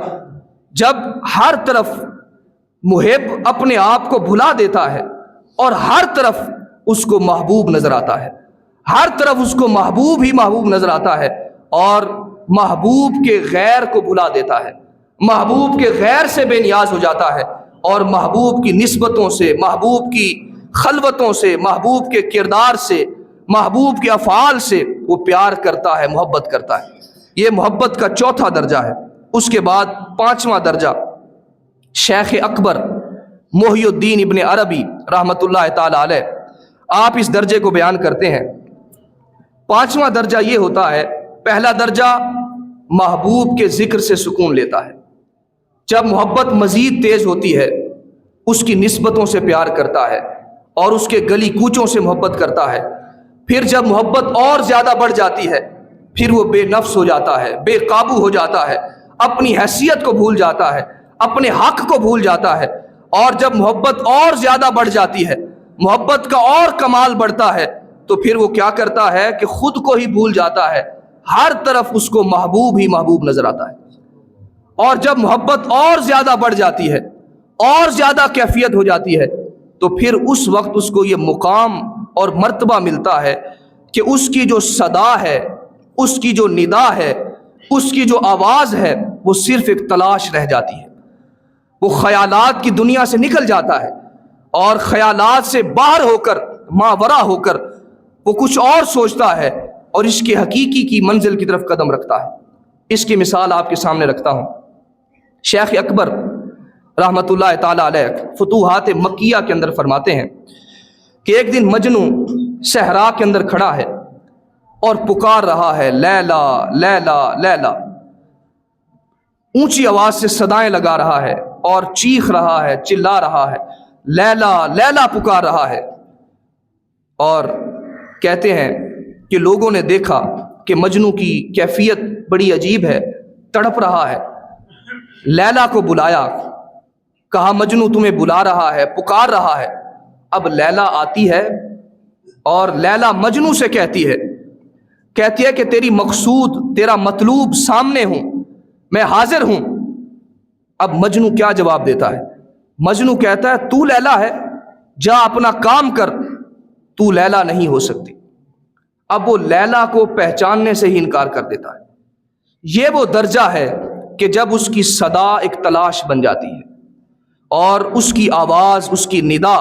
جب ہر طرف محب اپنے آپ کو بھلا دیتا ہے اور ہر طرف اس کو محبوب نظر آتا ہے، ہر طرف اس کو محبوب ہی محبوب نظر آتا ہے، اور محبوب کے غیر کو بھلا دیتا ہے، محبوب کے غیر سے بے نیاز ہو جاتا ہے، اور محبوب کی نسبتوں سے، محبوب کی خلوتوں سے، محبوب کے کردار سے، محبوب کے افعال سے وہ پیار کرتا ہے، محبت کرتا ہے۔ یہ محبت کا چوتھا درجہ ہے۔ اس کے بعد پانچواں درجہ شیخ اکبر محی الدین ابن عربی رحمۃ اللہ تعالی علیہ، آپ اس درجے کو بیان کرتے ہیں۔ پانچواں درجہ یہ ہوتا ہے، پہلا درجہ محبوب کے ذکر سے سکون لیتا ہے، جب محبت مزید تیز ہوتی ہے اس کی نسبتوں سے پیار کرتا ہے اور اس کے گلی کوچوں سے محبت کرتا ہے۔ پھر جب محبت اور زیادہ بڑھ جاتی ہے پھر وہ بے نفس ہو جاتا ہے، بے قابو ہو جاتا ہے، اپنی حیثیت کو بھول جاتا ہے، اپنے حق کو بھول جاتا ہے۔ اور جب محبت اور زیادہ بڑھ جاتی ہے، محبت کا اور کمال بڑھتا ہے، تو پھر وہ کیا کرتا ہے کہ خود کو ہی بھول جاتا ہے، ہر طرف اس کو محبوب ہی محبوب نظر آتا ہے۔ اور جب محبت اور زیادہ بڑھ جاتی ہے، اور زیادہ کیفیت ہو جاتی ہے، تو پھر اس وقت اس کو یہ مقام اور مرتبہ ملتا ہے کہ اس کی جو صدا ہے، اس کی جو ندا ہے، اس کی جو آواز ہے، وہ صرف ایک تلاش رہ جاتی ہے۔ وہ خیالات کی دنیا سے نکل جاتا ہے اور خیالات سے باہر ہو کر، ماورا ہو کر وہ کچھ اور سوچتا ہے اور اس کے حقیقی کی منزل کی طرف قدم رکھتا ہے۔ اس کی مثال آپ کے سامنے رکھتا ہوں۔ شیخ اکبر رحمۃ اللہ تعالی علیہ فتوحات مکیہ کے اندر فرماتے ہیں کہ ایک دن مجنو صحرا کے اندر کھڑا ہے اور پکار رہا ہے، لیلا لیلا لیلا، اونچی آواز سے صدائیں لگا رہا ہے، اور چیخ رہا ہے، چلا رہا ہے، لیلا لیلا پکار رہا ہے۔ اور کہتے ہیں کہ لوگوں نے دیکھا کہ مجنو کی کیفیت بڑی عجیب ہے، تڑپ رہا ہے۔ لیلا کو بلایا، کہا مجنو تمہیں بلا رہا ہے، پکار رہا ہے۔ اب لیلا آتی ہے اور لیلا مجنو سے کہتی ہے کہ تیری مقصود، تیرا مطلوب سامنے ہوں، میں حاضر ہوں۔ اب مجنو کیا جواب دیتا ہے؟ مجنو کہتا ہے تو لیلا ہے، جا اپنا کام کر، تو لیلا نہیں ہو سکتی۔ اب وہ لیلا کو پہچاننے سے ہی انکار کر دیتا ہے۔ یہ وہ درجہ ہے کہ جب اس کی صدا ایک تلاش بن جاتی ہے اور اس کی آواز، اس کی ندا،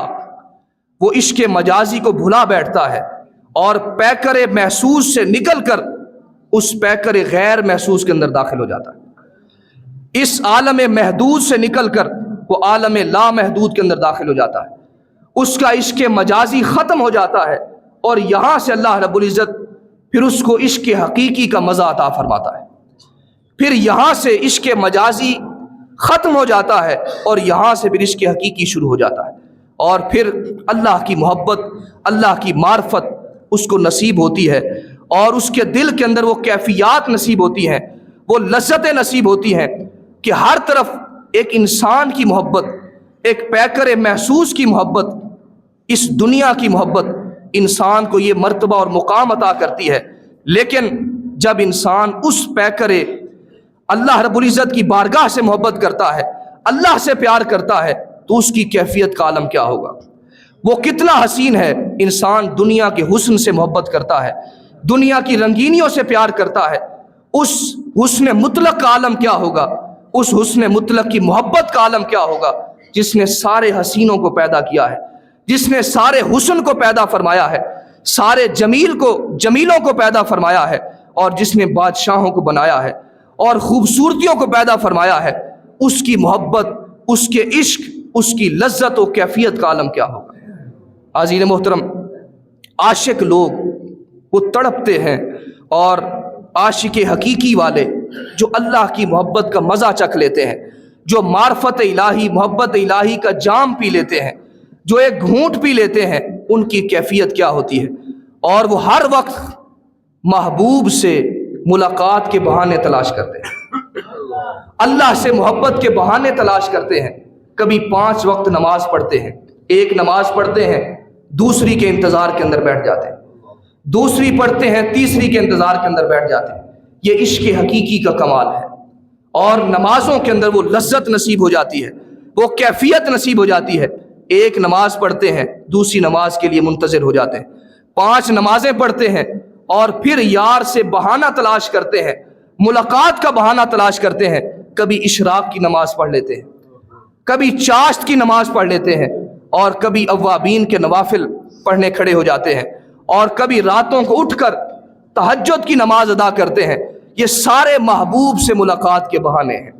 وہ عشق مجازی کو بھلا بیٹھتا ہے اور پیکر محسوس سے نکل کر اس پیکر غیر محسوس کے اندر داخل ہو جاتا ہے۔ اس عالم محدود سے نکل کر وہ عالم لا محدود کے اندر داخل ہو جاتا ہے۔ اس کا عشق مجازی ختم ہو جاتا ہے اور یہاں سے اللہ رب العزت پھر اس کو عشق حقیقی کا مزہ عطا فرماتا ہے۔ پھر یہاں سے عشق مجازی ختم ہو جاتا ہے اور یہاں سے پھر عشق حقیقی شروع ہو جاتا ہے، اور پھر اللہ کی محبت، اللہ کی معرفت اس کو نصیب ہوتی ہے، اور اس کے دل کے اندر وہ کیفیات نصیب ہوتی ہیں، وہ لذتیں نصیب ہوتی ہیں کہ ہر طرف ایک انسان کی محبت، ایک پیکر محسوس کی محبت، اس دنیا کی محبت انسان کو یہ مرتبہ اور مقام عطا کرتی ہے۔ لیکن جب انسان اس پیکر اللہ رب العزت کی بارگاہ سے محبت کرتا ہے، اللہ سے پیار کرتا ہے، تو اس کی کیفیت کا عالم کیا ہوگا؟ وہ کتنا حسین ہے۔ انسان دنیا کے حسن سے محبت کرتا ہے، دنیا کی رنگینیوں سے پیار کرتا ہے، اس حسن مطلق کا عالم کیا ہوگا؟ اس حسن مطلق کی محبت کا عالم کیا ہوگا جس نے سارے حسینوں کو پیدا کیا ہے، جس نے سارے حسن کو پیدا فرمایا ہے، سارے جمیلوں کو پیدا فرمایا ہے، اور جس نے بادشاہوں کو بنایا ہے اور خوبصورتیوں کو پیدا فرمایا ہے۔ اس کی محبت، اس کے عشق، اس کی لذت و کیفیت کا عالم کیا ہوگا؟ عزیز محترم، عاشق لوگ وہ تڑپتے ہیں، اور عاشق حقیقی والے جو اللہ کی محبت کا مزہ چکھ لیتے ہیں، جو معرفت الہی، محبت الہی کا جام پی لیتے ہیں، جو ایک گھونٹ پی لیتے ہیں، ان کی کیفیت کیا ہوتی ہے؟ اور وہ ہر وقت محبوب سے ملاقات کے بہانے تلاش کرتے ہیں، اللہ سے محبت کے بہانے تلاش کرتے ہیں۔ کبھی 5 وقت نماز پڑھتے ہیں، ایک نماز پڑھتے ہیں، دوسری کے انتظار کے اندر بیٹھ جاتے ہیں، دوسری پڑھتے ہیں، تیسری کے انتظار کے اندر بیٹھ جاتے ہیں۔ یہ عشق حقیقی کا کمال ہے، اور نمازوں کے اندر وہ لذت نصیب ہو جاتی ہے، وہ کیفیت نصیب ہو جاتی ہے۔ ایک نماز پڑھتے ہیں، دوسری نماز کے لیے منتظر ہو جاتے ہیں، 5 نمازیں پڑھتے ہیں، اور پھر یار سے بہانہ تلاش کرتے ہیں، ملاقات کا بہانہ تلاش کرتے ہیں۔ کبھی اشراق کی نماز پڑھ لیتے ہیں، کبھی چاشت کی نماز پڑھ لیتے ہیں، اور کبھی اوابین کے نوافل پڑھنے کھڑے ہو جاتے ہیں، اور کبھی راتوں کو اٹھ کر تہجد کی نماز ادا کرتے ہیں۔ یہ سارے محبوب سے ملاقات کے بہانے ہیں،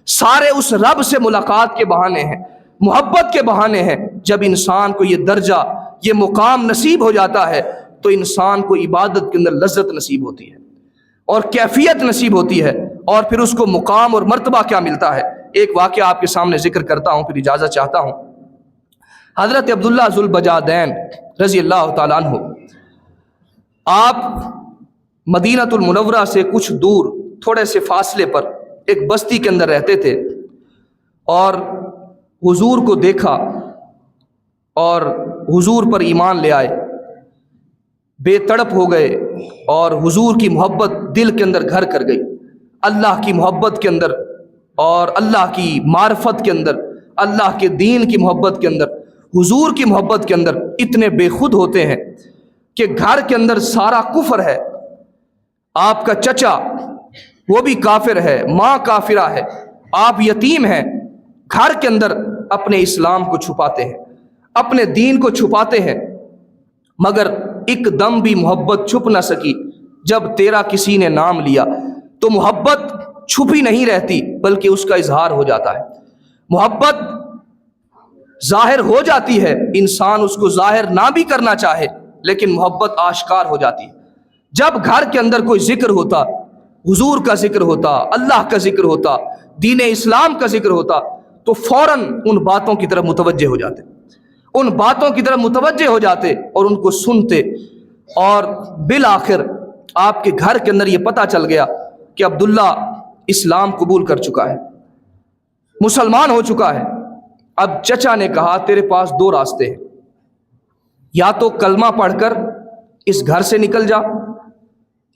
سارے اس رب سے ملاقات کے بہانے ہیں، محبت کے بہانے ہیں۔ جب انسان کو یہ درجہ، یہ مقام نصیب ہو جاتا ہے تو انسان کو عبادت کے اندر لذت نصیب ہوتی ہے اور کیفیت نصیب ہوتی ہے، اور پھر اس کو مقام اور مرتبہ کیا ملتا ہے۔ ایک واقعہ آپ کے سامنے ذکر کرتا ہوں، پھر اجازت چاہتا ہوں۔ حضرت عبداللہ ذوالبجادین رضی اللہ تعالیٰ عنہ، آپ مدینہ المنورہ سے کچھ دور، تھوڑے سے فاصلے پر ایک بستی کے اندر رہتے تھے، اور حضور کو دیکھا اور حضور پر ایمان لے آئے، بے تڑپ ہو گئے، اور حضور کی محبت دل کے اندر گھر کر گئی۔ اللہ کی محبت کے اندر اور اللہ کی معرفت کے اندر، اللہ کے دین کی محبت کے اندر، حضور کی محبت کے اندر اتنے بے خود ہوتے ہیں کہ گھر کے اندر سارا کفر ہے، آپ کا چچا وہ بھی کافر ہے، ماں کافرہ ہے، آپ یتیم ہیں، گھر کے اندر اپنے اسلام کو چھپاتے ہیں، اپنے دین کو چھپاتے ہیں، مگر ایک دم بھی محبت چھپ نہ سکی۔ جب تیرا کسی نے نام لیا تو محبت چھپی نہیں رہتی، بلکہ اس کا اظہار ہو جاتا ہے، محبت ظاہر ہو جاتی ہے، انسان اس کو ظاہر نہ بھی کرنا چاہے لیکن محبت آشکار ہو جاتی ہے۔ جب گھر کے اندر کوئی ذکر ہوتا، حضور کا ذکر ہوتا، اللہ کا ذکر ہوتا، دین اسلام کا ذکر ہوتا، تو فوراً ان باتوں کی طرف متوجہ ہو جاتے، ان باتوں کی طرف متوجہ ہو جاتے اور ان کو سنتے، اور بالآخر آپ کے گھر کے اندر یہ پتہ چل گیا کہ عبداللہ اسلام قبول کر چکا ہے، مسلمان ہو چکا ہے۔ اب چچا نے کہا تیرے پاس دو راستے ہیں، یا تو کلمہ پڑھ کر اس گھر سے نکل جا،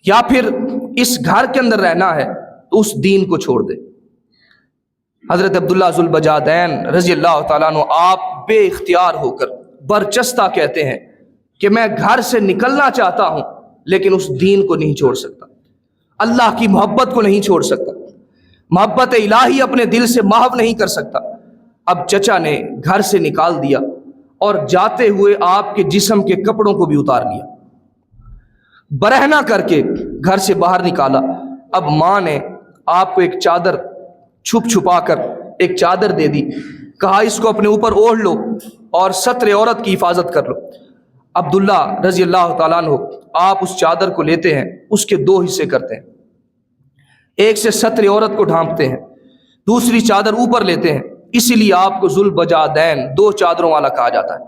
یا پھر اس گھر کے اندر رہنا ہے تو اس دین کو چھوڑ دے۔ حضرت عبداللہ ذوالبجادین رضی اللہ تعالیٰ عنہ آپ بے اختیار ہو کر برچستہ کہتے ہیں کہ میں گھر سے نکلنا چاہتا ہوں لیکن اس دین کو نہیں چھوڑ سکتا، اللہ کی محبت کو نہیں چھوڑ سکتا، محبت الہی اپنے دل سے محو نہیں کر سکتا۔ اب چچا نے گھر سے نکال دیا اور جاتے ہوئے آپ کے جسم کے کپڑوں کو بھی اتار لیا، برہنہ کر کے گھر سے باہر نکالا۔ اب ماں نے آپ کو ایک چادر چھپ چھپا کر ایک چادر دے دی، کہا اس کو اپنے اوپر اوڑھ لو اور ستر عورت کی حفاظت کر لو۔ عبداللہ رضی اللہ تعالیٰ عنہ آپ اس چادر کو لیتے ہیں، اس کے دو حصے کرتے ہیں، ایک سے ستر عورت کو ڈھانپتے ہیں، دوسری چادر اوپر لیتے ہیں، اسی لیے آپ کو ذوالبجادین دو چادروں والا کہا جاتا ہے۔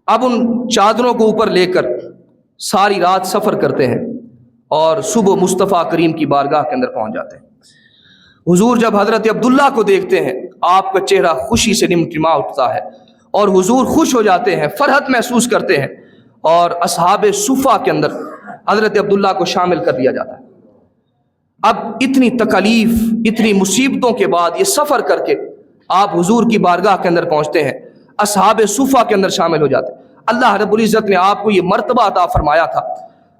اب ان چادروں کو اوپر لے کر ساری رات سفر کرتے ہیں اور صبح مصطفیٰ کریم کی بارگاہ کے اندر پہنچ جاتے ہیں۔ حضور جب حضرت عبداللہ کو دیکھتے ہیں آپ کا چہرہ خوشی سے نمٹما اٹھتا ہے اور حضور خوش ہو جاتے ہیں، فرحت محسوس کرتے ہیں، اور اصحاب صفہ کے اندر حضرت عبداللہ کو شامل کر دیا جاتا ہے۔ اب اتنی تکلیف، اتنی مصیبتوں کے بعد یہ سفر کر کے آپ حضور کی بارگاہ کے اندر پہنچتے ہیں، اصحاب صفہ کے اندر شامل ہو جاتے ہیں۔ اللہ رب العزت نے آپ کو یہ مرتبہ عطا فرمایا تھا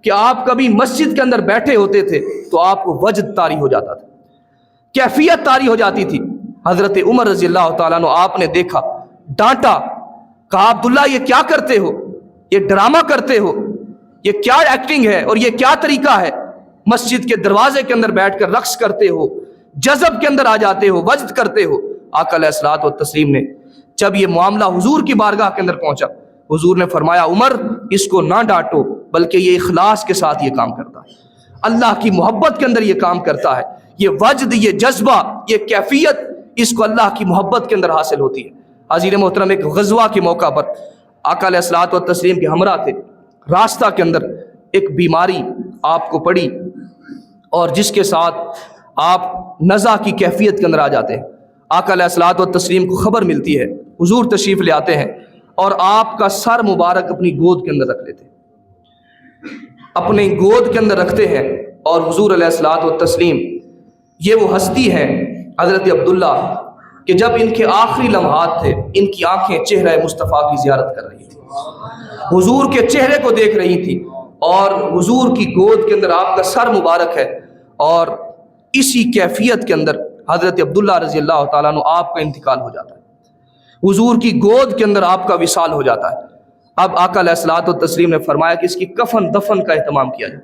کہ آپ کبھی مسجد کے اندر بیٹھے ہوتے تھے تو آپ کو وجد طاری ہو جاتا تھا، کیفیت طاری ہو جاتی تھی۔ حضرت عمر رضی اللہ تعالیٰ عنہ آپ نے دیکھا، ڈانٹا، کہا عبداللہ یہ کیا کرتے ہو، یہ ڈرامہ کرتے ہو، یہ کیا ایکٹنگ ہے اور یہ کیا طریقہ ہے، مسجد کے دروازے کے اندر بیٹھ کر رقص کرتے ہو، جذب کے اندر آ جاتے ہو، وجد کرتے ہو۔ آقا علیہ الصلوۃ والتسلیم نے جب یہ معاملہ حضور کی بارگاہ کے اندر پہنچا، حضور نے فرمایا عمر اس کو نہ ڈانٹو، بلکہ یہ اخلاص کے ساتھ یہ کام کرتا ہے، اللہ کی محبت کے اندر یہ کام کرتا ہے، یہ وجد، یہ جذبہ، یہ کیفیت اس کو اللہ کی محبت کے اندر حاصل ہوتی ہے۔ حضرت محترم ایک غزوہ کے موقع پر آقا علیہ الصلوۃ والتسلیم کے ہمراہ تھے، راستہ کے اندر ایک بیماری آپ کو پڑی اور جس کے ساتھ آپ نزع کی کیفیت کے اندر آ جاتے ہیں۔ آقا علیہ الصلوۃ والتسلیم کو خبر ملتی ہے، حضور تشریف لے آتے ہیں اور آپ کا سر مبارک اپنی گود کے اندر رکھ لیتے ہیں، اپنی گود کے اندر رکھتے ہیں، اور حضور علیہ الصلوۃ والتسلیم یہ وہ ہستی ہیں حضرت عبداللہ کہ جب ان کے آخری لمحات تھے ان کی آنکھیں چہرہ مصطفیٰ کی زیارت کر رہی تھی، حضور کے چہرے کو دیکھ رہی تھی، اور حضور کی گود کے اندر آپ کا سر مبارک ہے، اور اسی کیفیت کے اندر حضرت عبداللہ رضی اللہ تعالیٰ عنہ آپ کا انتقال ہو جاتا ہے، حضور کی گود کے اندر آپ کا وصال ہو جاتا ہے۔ اب آقا علیہ الصلوۃ والتسلیم نے فرمایا کہ اس کی کفن دفن کا اہتمام کیا جائے۔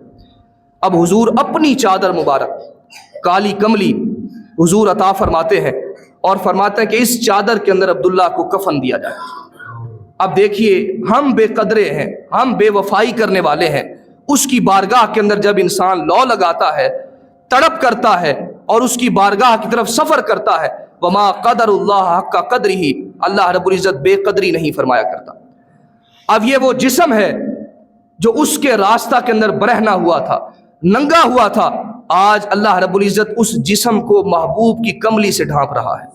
اب حضور اپنی چادر مبارک کالی کملی حضور عطا فرماتے ہیں اور فرماتے ہیں کہ اس چادر کے اندر عبداللہ کو کفن دیا جائے۔ اب دیکھیے ہم بے قدرے ہیں، ہم بے وفائی کرنے والے ہیں، اس کی بارگاہ کے اندر جب انسان لو لگاتا ہے، تڑپ کرتا ہے اور اس کی بارگاہ کی طرف سفر کرتا ہے، وما قدر اللہ حق قدرہ، اللہ رب العزت بے قدری نہیں فرمایا کرتا۔ اب یہ وہ جسم ہے جو اس کے راستہ کے اندر برہنا ہوا تھا، ننگا ہوا تھا، آج اللہ رب العزت اس جسم کو محبوب کی کملی سے ڈھانپ رہا ہے،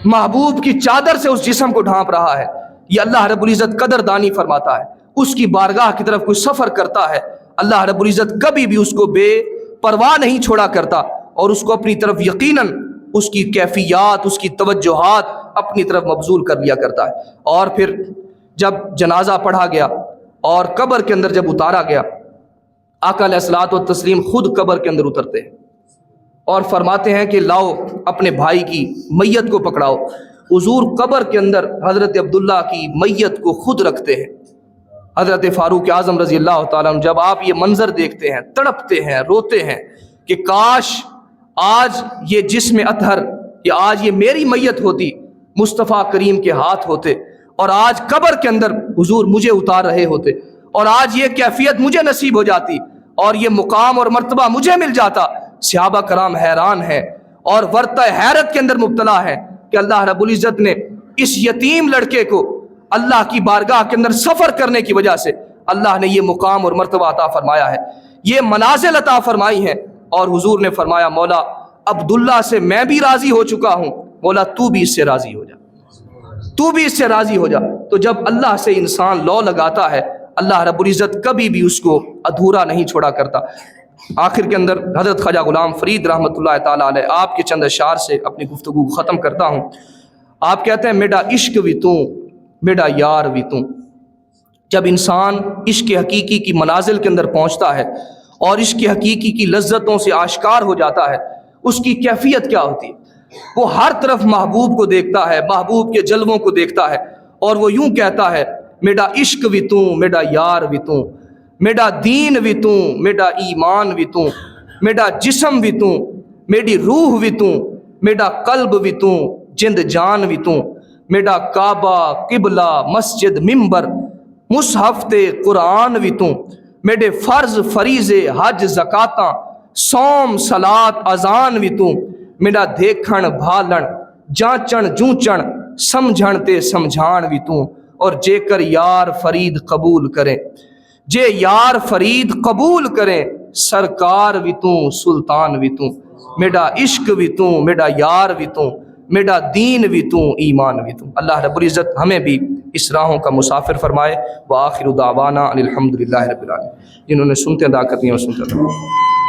محبوب کی چادر سے اس جسم کو ڈھانپ رہا ہے۔ یہ اللہ رب العزت قدر دانی فرماتا ہے، اس کی بارگاہ کی طرف کوئی سفر کرتا ہے، اللہ رب العزت کبھی بھی اس کو بے پرواہ نہیں چھوڑا کرتا، اور اس کو اپنی طرف یقیناً اس کی کیفیات، اس کی توجہات اپنی طرف مبذول کر لیا کرتا ہے۔ اور پھر جب جنازہ پڑھا گیا اور قبر کے اندر جب اتارا گیا، آقا علیہ الصلوۃ والتسلیم خود قبر کے اندر اترتے ہیں اور فرماتے ہیں کہ لاؤ اپنے بھائی کی میت کو پکڑاؤ۔ حضور قبر کے اندر حضرت عبداللہ کی میت کو خود رکھتے ہیں۔ حضرت فاروق اعظم رضی اللہ تعالیٰ عنہ جب آپ یہ منظر دیکھتے ہیں، تڑپتے ہیں، روتے ہیں کہ کاش آج یہ جسم اطہر، کہ آج یہ میری میت ہوتی، مصطفیٰ کریم کے ہاتھ ہوتے، اور آج قبر کے اندر حضور مجھے اتار رہے ہوتے، اور آج یہ کیفیت مجھے نصیب ہو جاتی اور یہ مقام اور مرتبہ مجھے مل جاتا۔ صحابہ کرام حیران ہیں اور ورطہ حیرت کے اندر مبتلا ہے۔ کہ اللہ رب العزت نے اس یتیم لڑکے کو اللہ کی بارگاہ کے اندر سفر کرنے کی وجہ سے اللہ نے یہ مقام اور مرتبہ عطا فرمایا ہے، یہ منازل عطا فرمائی ہیں۔ اور حضور نے فرمایا مولا عبداللہ سے میں بھی راضی ہو چکا ہوں، مولا تو بھی اس سے راضی ہو جا، تو بھی اس سے راضی ہو جا۔ تو جب اللہ سے انسان لو لگاتا ہے اللہ رب العزت کبھی بھی اس کو ادھورا نہیں چھوڑا کرتا۔ آخر کے اندر حضرت خواجہ غلام فرید رحمۃ اللہ تعالیٰ علیہ آپ کے چند اشعار سے اپنی گفتگو کو ختم کرتا ہوں۔ آپ کہتے ہیں میڈا عشق بھی تو میڈا یار بھی تو۔ جب انسان عشق حقیقی کی منازل کے اندر پہنچتا ہے اور عشق حقیقی کی لذتوں سے آشکار ہو جاتا ہے، اس کی کیفیت کیا ہوتی ہے؟ وہ ہر طرف محبوب کو دیکھتا ہے، محبوب کے جلووں کو دیکھتا ہے، اور وہ یوں کہتا ہے میڈا عشق بھی تو میڈا یار بھی تو، میڈا دین بھی تو میڈا ایمان بھی تو، میڈا جسم بھی تو میری روح بھی تو، میڈا قلب بھی تو جند جان بھی تو، میڈا کعبہ قبلہ مسجد ممبر مصحف تے قرآن بھی تو، میرے فرض فریضے حج زکاتاں سوم صلات اذان بھی تو، میرا دیکھن بھالن جانچن جونچن سمجھن تے سمجھان بھی تو، اور جے کر یار فرید قبول کریں، جے یار فرید قبول کریں سرکار بھی تو سلطان بھی تو، میرا عشق بھی تو میرا یار بھی تو، میرا دین بھی تو ایمان بھی تو۔ اللہ رب العزت ہمیں بھی اس راہوں کا مسافر فرمائے۔ وآخر دعوانا ان الحمدللہ رب العالمین۔ جنہوں نے سنتے ادا کرتی ہیں وہ سنتے ادا۔